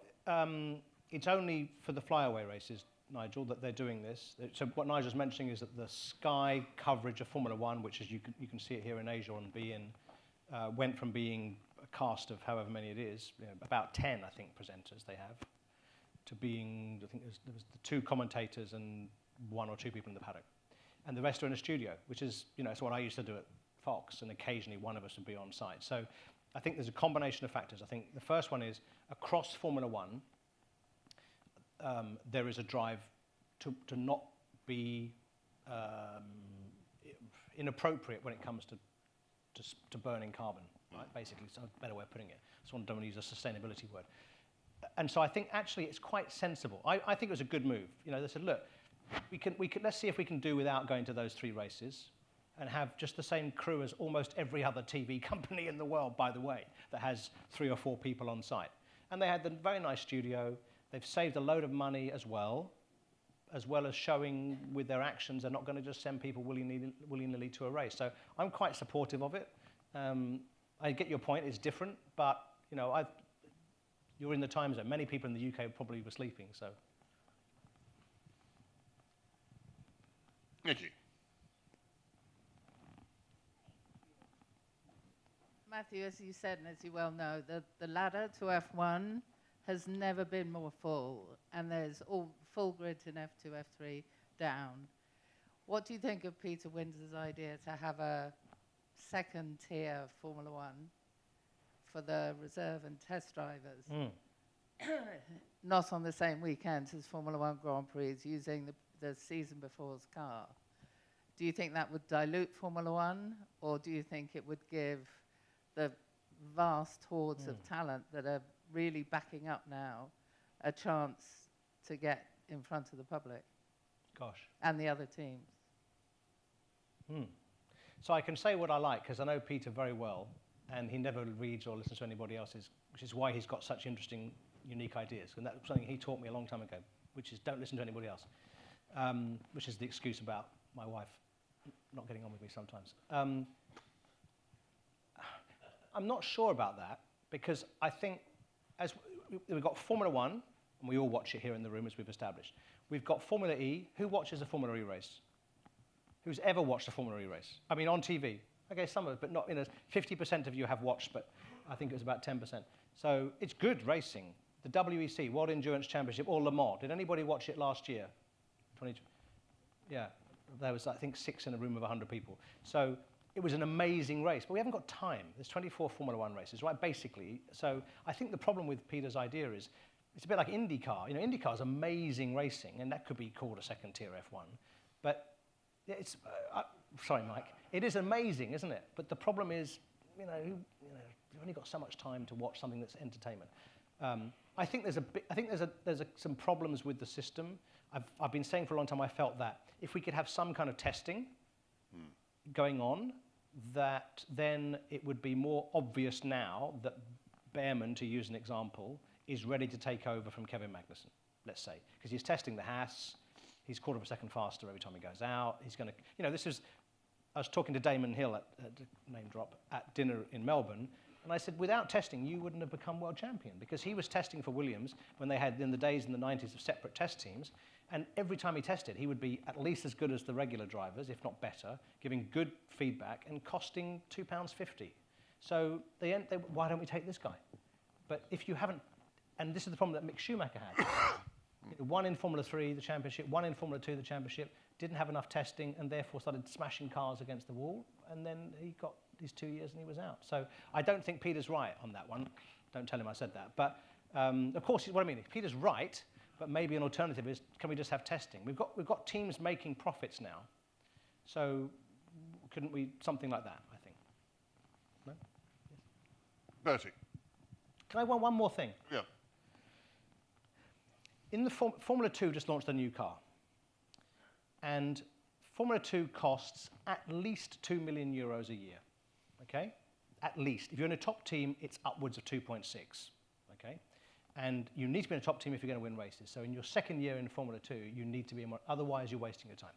it's only for the flyaway races, Nigel, that they're doing this. So what Nigel's mentioning is that the Sky coverage of Formula One, which is you can see it here in Asia on beIN, went from being a cast of however many it is, about 10, I think, presenters they have, to being, I think there was the 2 commentators and 1 or 2 people in the paddock. And the rest are in a studio, which is, it's what I used to do at Fox, and occasionally one of us would be on site. So I think there's a combination of factors. I think the first one is across Formula One, there is a drive to not be inappropriate when it comes to burning carbon, right? Basically, it's a better way of putting it. So I don't want to use a sustainability word. And so I think actually it's quite sensible. I think it was a good move. They said, look, let's see if we can do without going to those 3 races and have just the same crew as almost every other TV company in the world, by the way, that has 3 or 4 people on site. And they had the very nice studio. They've saved a load of money as well as showing with their actions they're not going to just send people willy-nilly to a race. So I'm quite supportive of it. I get your point, it's different, but you're in the time zone. Many people in the UK probably were sleeping, so. Nikki. Matthew, as you said, and as you well know, the ladder to F1 has never been more full, and there's all full grids in F2, F3 down. What do you think of Peter Windsor's idea to have a second tier of Formula One for the reserve and test drivers? Not on the same weekend as Formula One Grand Prix, using the season before's car. Do you think that would dilute Formula One, or do you think it would give the vast hordes of talent that are really backing up now a chance to get in front of the public? Gosh. And the other teams? So I can say what I like, because I know Peter very well, and he never reads or listens to anybody else's, which is why he's got such interesting, unique ideas. And that's something he taught me a long time ago, which is don't listen to anybody else, which is the excuse about my wife not getting on with me sometimes. I'm not sure about that, because I think as we've got Formula One, and we all watch it here in the room, as we've established. We've got Formula E. Who watches a Formula E race? Who's ever watched a Formula E race? I mean, on TV. Okay, some of it, but not, 50% of you have watched, but I think it was about 10%. So it's good racing. The WEC, World Endurance Championship, or Le Mans. Did anybody watch it last year? Yeah, there was, I think, 6 in a room of 100 people. So it was an amazing race, but we haven't got time. There's 24 Formula One races, right, basically. So I think the problem with Peter's idea is, it's a bit like IndyCar. IndyCar is amazing racing, and that could be called a second-tier F1. But it's, sorry, Mike, it is amazing, isn't it? But the problem is, you've only got so much time to watch something that's entertainment. I think there's some problems with the system. I've been saying for a long time I felt that if we could have some kind of testing going on, that then it would be more obvious now that Behrman, to use an example, is ready to take over from Kevin Magnussen, let's say, because he's testing the Haas. He's 1/4 of a second faster every time he goes out. He's going to, I was talking to Damon Hill at name drop, at dinner in Melbourne, and I said, without testing, you wouldn't have become world champion, because he was testing for Williams when they had, in the days in the 90s, of separate test teams, and every time he tested, he would be at least as good as the regular drivers, if not better, giving good feedback and costing £2.50. So why don't we take this guy? But if you haven't, and this is the problem that Mick Schumacher had. One in Formula 3, the championship, one in Formula 2, the championship, didn't have enough testing and therefore started smashing cars against the wall, and then he got his 2 years and he was out. So I don't think Peter's right on that one. Don't tell him I said that. But of course, what I mean, Peter's right, but maybe an alternative is, can we just have testing? We've got teams making profits now. So couldn't we, something like that, I think. No? Yes. Bertie. Can I want one more thing? Yeah. In the Formula 2 just launched a new car. And Formula 2 costs at least €2 million a year, okay? at least. If you're in a top team, it's upwards of 2.6, okay? And you need to be in a top team if you're going to win races. So in your second year in Formula 2, you need to be in one, otherwise you're wasting your time.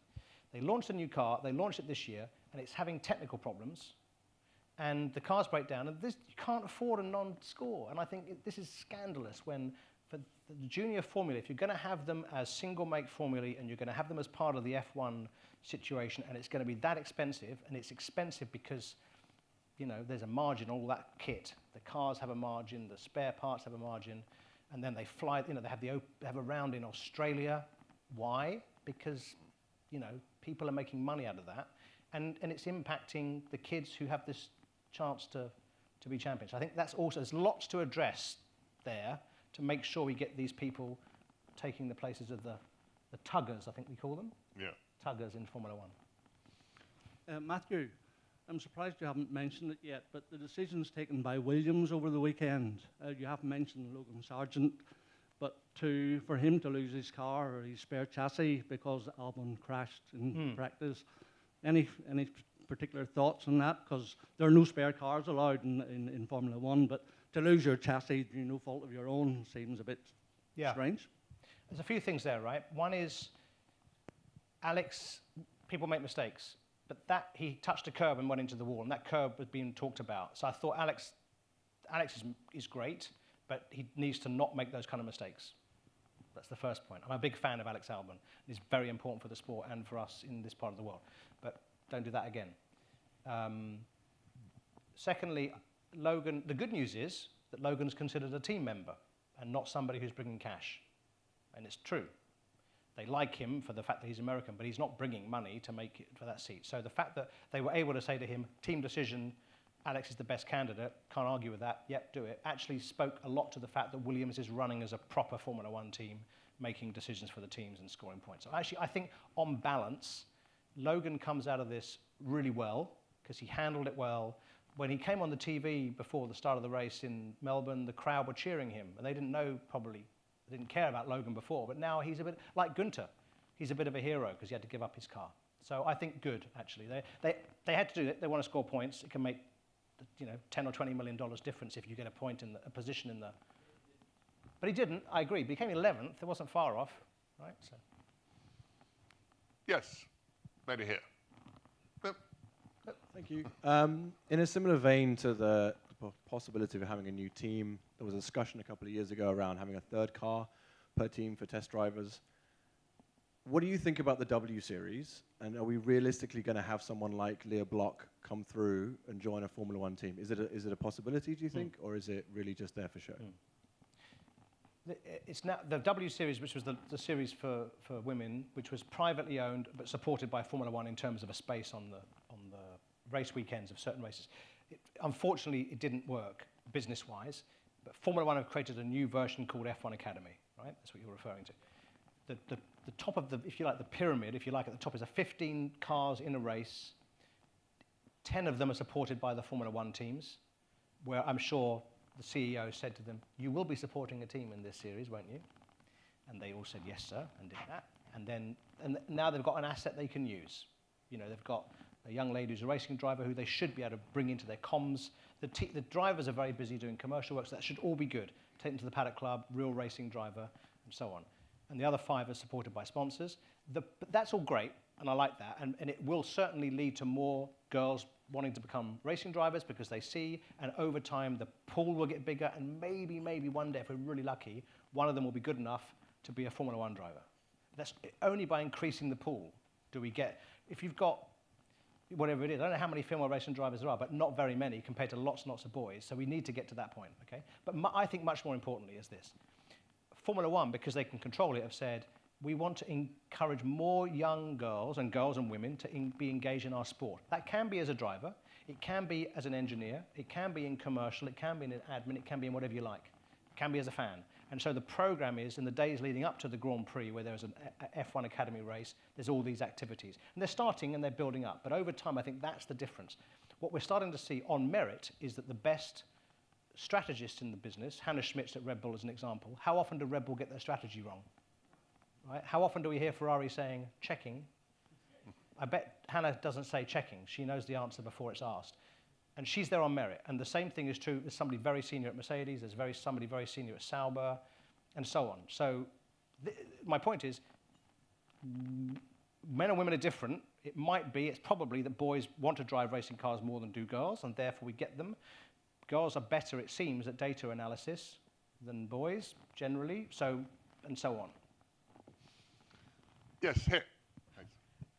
They launched a new car, they launched it this year, and it's having technical problems, and the cars break down, and this, you can't afford a non-score. And I think this is scandalous when, for the junior formula, if you're going to have them as single-make formulae and you're going to have them as part of the F1 situation, and it's going to be that expensive, and it's expensive because, you know, there's a margin, all that kit. The cars have a margin, the spare parts have a margin, and then they fly, you know, they have a round in Australia. Why? Because, you know, people are making money out of that, and it's impacting the kids who have this chance to be champions. I think that's also, there's lots to address there to make sure we get these people taking the places of the tuggers, I think we call them. Yeah. Tuggers in Formula 1. Matthew, I'm surprised you haven't mentioned it yet, but the decisions taken by Williams over the weekend, you haven't mentioned Logan Sargent, but for him to lose his car or his spare chassis because Albon crashed in practice, any particular thoughts on that? Because there are no spare cars allowed in Formula 1, but to lose your chassis through no fault of your own seems a bit strange. There's a few things there, right? One is Alex, people make mistakes, but that he touched a curb and went into the wall, and that curb was being talked about. So I thought Alex is great, but he needs to not make those kind of mistakes. That's the first point. I'm a big fan of Alex Albon. He's very important for the sport and for us in this part of the world. But don't do that again. Secondly, Logan, the good news is that Logan's considered a team member and not somebody who's bringing cash. And it's true. They like him for the fact that he's American, but he's not bringing money to make it for that seat. So the fact that they were able to say to him, team decision, Alex is the best candidate, can't argue with that, yep, do it, actually spoke a lot to the fact that Williams is running as a proper Formula 1 team, making decisions for the teams and scoring points. So actually, I think on balance, Logan comes out of this really well, because he handled it well. When he came on the TV before the start of the race in Melbourne, the crowd were cheering him, and they didn't know probably, they didn't care about Logan before, but now he's a bit like Günther. He's a bit of a hero because he had to give up his car. So I think good, actually. They had to do it. They want to score points. It can make, you know, $10 or $20 million difference if you get a point in a position in the. But he didn't. I agree. But he came 11th. It wasn't far off, right? So. Yes, lady here. Yep. Thank you. In a similar vein to the possibility of having a new team, there was a discussion a couple of years ago around having a third car per team for test drivers. What do you think about the W Series? And are we realistically going to have someone like Leah Block come through and join a Formula 1 team? Is it a possibility, do you think, or is it really just there for show? It's now the W Series, which was the series for women, which was privately owned but supported by Formula 1 in terms of a space on the race weekends of certain races. Unfortunately, it didn't work business-wise, but Formula 1 have created a new version called F1 Academy, right? That's what you're referring to. The top of the, if you like, the pyramid, if you like, at the top is 15 cars in a race. 10 of them are supported by the Formula 1 teams, where I'm sure the CEO said to them, you will be supporting a team in this series, won't you? And they all said, yes, sir, and did that. And now they've got an asset they can use. You know, they've got a young lady who's a racing driver who they should be able to bring into their comms. The drivers are very busy doing commercial work, so that should all be good. Take them to the paddock club, real racing driver, and so on. And the other 5 are supported by sponsors. But that's all great, and I like that. And it will certainly lead to more girls wanting to become racing drivers because they see, and over time, the pool will get bigger, and maybe one day, if we're really lucky, one of them will be good enough to be a Formula 1 driver. That's only by increasing the pool do we get, if you've got whatever it is, I don't know how many female racing drivers there are, but not very many compared to lots and lots of boys, so we need to get to that point, okay? But I think much more importantly is this. Formula 1, because they can control it, have said, we want to encourage more young girls and women to be engaged in our sport. That can be as a driver, it can be as an engineer, it can be in commercial, it can be in an admin, it can be in whatever you like. It can be as a fan. And so the program is, in the days leading up to the Grand Prix, where there's an F1 Academy race, there's all these activities. And they're starting and they're building up. But over time, I think that's the difference. What we're starting to see on merit is that the best strategists in the business, Hannah Schmitz at Red Bull as an example, how often do Red Bull get their strategy wrong? Right? How often do we hear Ferrari saying, checking? I bet Hannah doesn't say checking. She knows the answer before it's asked. And she's there on merit. And the same thing is true. There's somebody very senior at Mercedes. There's somebody very senior at Sauber, and so on. So my point is, men and women are different. It's probably that boys want to drive racing cars more than do girls, and therefore we get them. Girls are better, it seems, at data analysis than boys, generally, and so on. Yes, here. Thanks.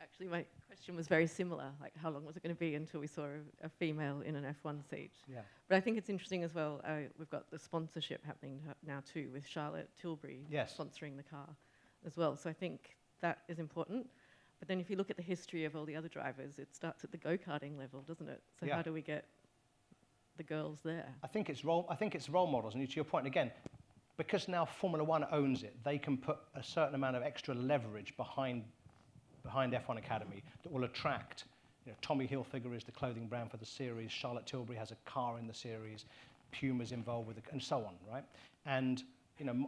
Actually, my question was very similar. Like, how long was it going to be until we saw a female in an F1 seat? Yeah. But I think it's interesting as well. We've got the sponsorship happening now too, with Charlotte Tilbury sponsoring the car as well. So I think that is important. But then if you look at the history of all the other drivers, it starts at the go-karting level, doesn't it? So how do we get the girls there? I think it's role models. And to your point, again, because now Formula One owns it, they can put a certain amount of extra leverage behind F1 Academy that will attract. Tommy Hilfiger is the clothing brand for the series. Charlotte Tilbury has a car in the series. Puma's involved with it, and so on, right? And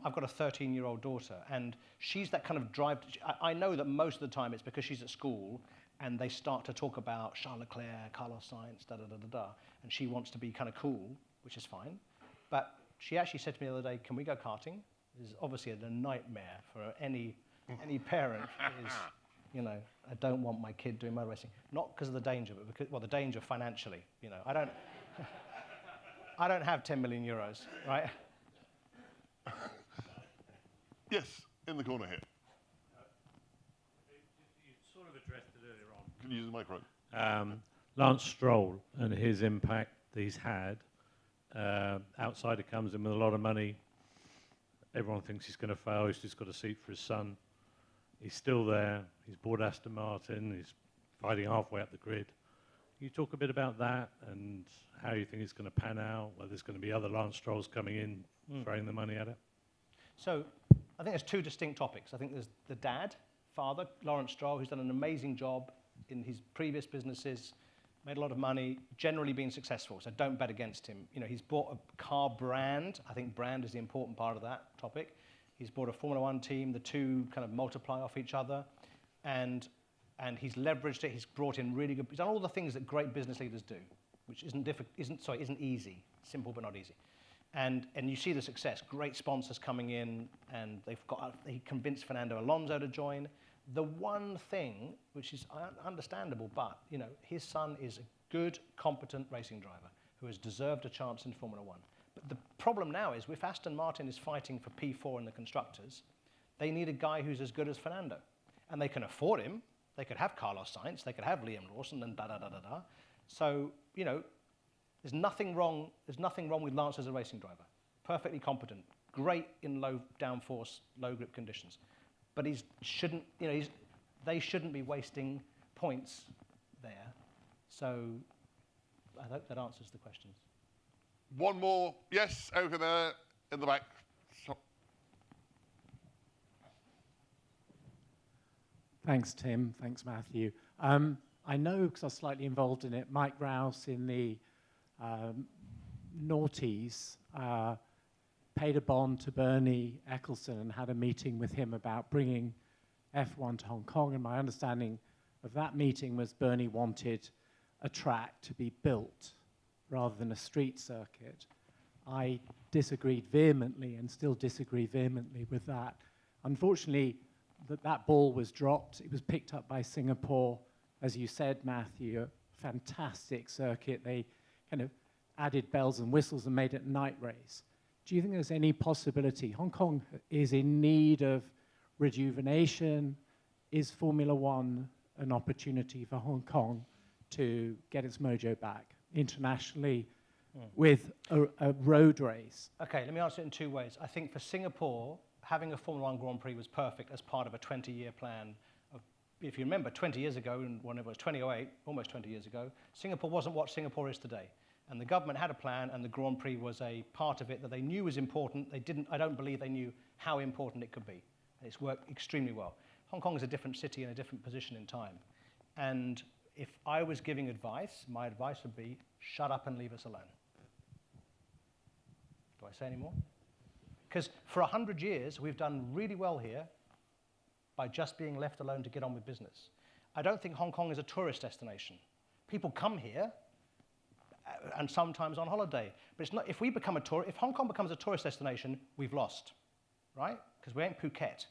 I've got a 13-year-old daughter, and she's that kind of drive. I know that most of the time it's because she's at school, and they start to talk about Charles Leclerc, Carlos Sainz, and she wants to be kind of cool, which is fine. But she actually said to me the other day, "Can we go karting?" This is obviously a nightmare for any parent. I don't want my kid doing motor racing, not because of the danger, but because the danger financially. I don't have 10 million euros, right? Yes, in the corner here. You sort of addressed it earlier on. Can you use the microphone? Lance Stroll and his impact that he's had. Outsider comes in with a lot of money. Everyone thinks he's going to fail. He's just got a seat for his son. He's still there. He's bought Aston Martin. He's fighting halfway up the grid. Can you talk a bit about that and how you think it's going to pan out, whether there's going to be other Lance Strolls coming in, throwing the money at it? So I think there's two distinct topics. I think there's the father, Lawrence Stroll, who's done an amazing job in his previous businesses, made a lot of money, generally been successful, so don't bet against him. He's bought a car brand. I think brand is the important part of that topic. He's bought a Formula One team. The two kind of multiply off each other, and he's leveraged it. He's brought in really good. He's done all the things that great business leaders do, which isn't easy. Simple but not easy. And you see the success. Great sponsors coming in, and he convinced Fernando Alonso to join. The one thing, which is understandable, but his son is a good, competent racing driver who has deserved a chance in Formula One. But the problem now is, if Aston Martin is fighting for P4 in the constructors, they need a guy who's as good as Fernando, and they can afford him. They could have Carlos Sainz, they could have Liam Lawson, and da-da-da-da-da. So, there's nothing wrong with Lance as a racing driver. Perfectly competent, great in low downforce, low grip conditions. But they shouldn't be wasting points there. So I hope that answers the questions. One more. Yes, over there in the back. Thanks, Tim. Thanks, Matthew. I know, because I was slightly involved in it, Mike Rouse in the noughties paid a bond to Bernie Ecclestone and had a meeting with him about bringing F1 to Hong Kong. And my understanding of that meeting was Bernie wanted a track to be built rather than a street circuit. I disagreed vehemently and still disagree vehemently with that. Unfortunately, that ball was dropped. It was picked up by Singapore. As you said, Matthew, a fantastic circuit. They kind of added bells and whistles and made it a night race. Do you think there's any possibility? Hong Kong is in need of rejuvenation. Is Formula One an opportunity for Hong Kong to get its mojo back internationally with a road race? Okay, let me answer it in two ways. I think for Singapore, having a Formula One Grand Prix was perfect as part of a 20-year plan. If you remember, 20 years ago, when it was 2008, almost 20 years ago, Singapore wasn't what Singapore is today. And the government had a plan, and the Grand Prix was a part of it that they knew was important. I don't believe they knew how important it could be. And it's worked extremely well. Hong Kong is a different city in a different position in time. And if I was giving advice, my advice would be, shut up and leave us alone. Do I say any more? Because for 100 years, we've done really well here by just being left alone to get on with business. I don't think Hong Kong is a tourist destination. People come here and sometimes on holiday. But it's not, if Hong Kong becomes a tourist destination, we've lost, right? Because we ain't Phuket.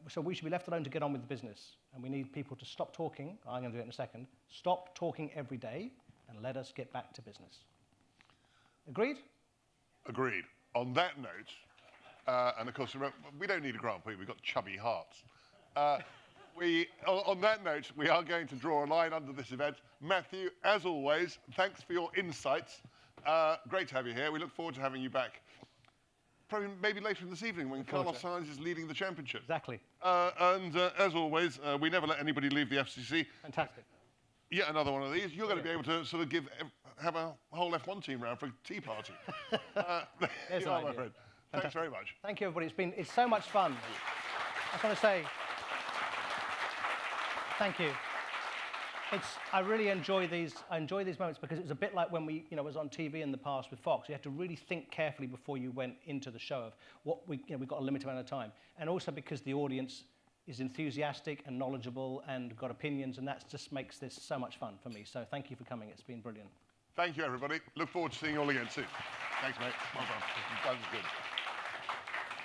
So we should be left alone to get on with the business. And we need people to stop talking. I'm going to do it in a second. Stop talking every day and let us get back to business. Agreed? Agreed. On that note, and of course, we don't need a Grand Prix. We've got chubby hearts. On that note, we are going to draw a line under this event. Matthew, as always, thanks for your insights. Great to have you here. We look forward to having you back. Probably maybe later in this evening when Carlos Sainz is leading the championship. Exactly. As always, we never let anybody leave the FCC. Fantastic. Yet another one of these. You're going to be able to sort of have a whole F1 team round for a tea party. There's you an are, my idea. friend. Thanks very much. Thank you, everybody. It's so much fun. I just want to say thank you. I really enjoy these. I enjoy these moments because it was a bit like when we, was on TV in the past with Fox. You had to really think carefully before you went into the show of what we've got a limited amount of time, and also because the audience is enthusiastic and knowledgeable and got opinions, and that just makes this so much fun for me. So thank you for coming. It's been brilliant. Thank you, everybody. Look forward to seeing you all again soon. Thanks, mate. Well done. That was good.